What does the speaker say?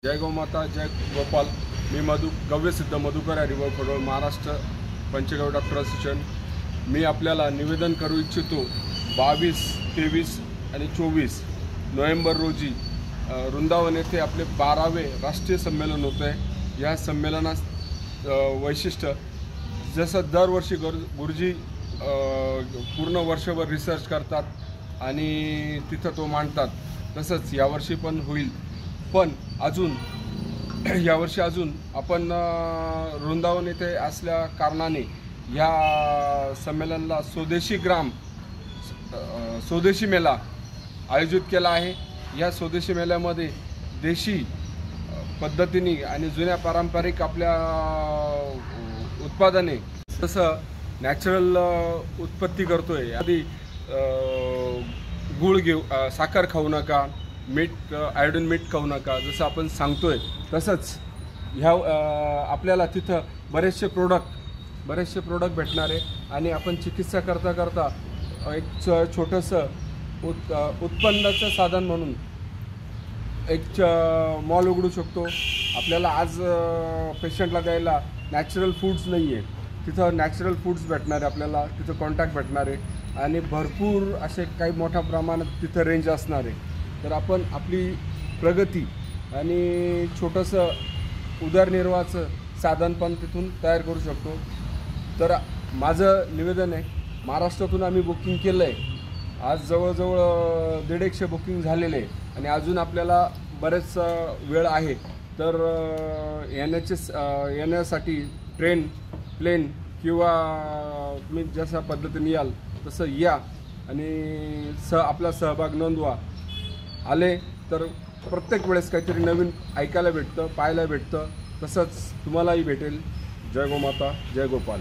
जय गोमाता जय गोपाल। मी गव्यसिद्ध मधुकर हरिभाऊ फडवळ, महाराष्ट्र पंचगव्य doctor association. मी आपल्याला निवेदन करू इच्छितो 22, 23 आणि 24 नोव्हेंबर रोजी वृंदावन येथे आपले 12वे राष्ट्रीय संमेलन होते आहे। या संमेलनात वैशिष्ट्य जसं दरवर्षी गुरुजी पूर्ण वर्षभर रिसर्च करतात आणि तिथं तो मांडतात, तसंच यावर्षी पण होईल। पण यावर्षी अजून आपण वृंदावन येथे असल्या कारणाने या संमेलनाला स्वदेशी मेला आयोजित केला आहे। या स्वदेशी मेल्यामध्ये देशी पद्धतीने आणि जुन्या पारंपरिक आपल्या उत्पादने जसं नॅचरल उत्पत्ती करतोय। आधी गूळ घेऊ, साखर खाऊ नका, मीठ आयोडीन मीठ खाऊ नका जसं आपण सांगतोय, तसंच आपल्याला तिथं बरेचसे प्रोडक्ट भेटणार आहे। आणि आपण चिकित्सा करता एक छोटंसं उत्पन्नाचं साधन म्हणून एक मॉल उघडू शकतो। आपल्याला आज पेशंटला द्यायला नॅचरल फूड्स नाही आहे, तिथं नॅचरल फूड्स भेटणार आहे, आपल्याला तिथं कॉन्टॅक्ट भेटणार आहे आणि भरपूर असे काही मोठ्या प्रमाणात तिथं रेंज असणार आहे। तर आपण आपली प्रगती आणि छोटंसं उदरनिर्वाहाचं साधन पण तिथून तयार करू शकतो। तर माझं निवेदन आहे, महाराष्ट्रातून आम्ही बुकिंग केलं आहे। आज जवळजवळ 150 बुकिंग झालेले आहे आणि अजून आपल्याला बरेच वेळ आहे। तर येण्यासाठी ट्रेन, प्लेन किंवा तुम्ही जशा पद्धतीने याल तसं या आणि आपला सहभाग नोंदवा। आले तर प्रत्येक वेळेस काहीतरी नवीन ऐकायला भेटतं, पाहायला भेटतं, तसंच तुम्हालाही भेटेल। जय गोमाता जय गोपाल।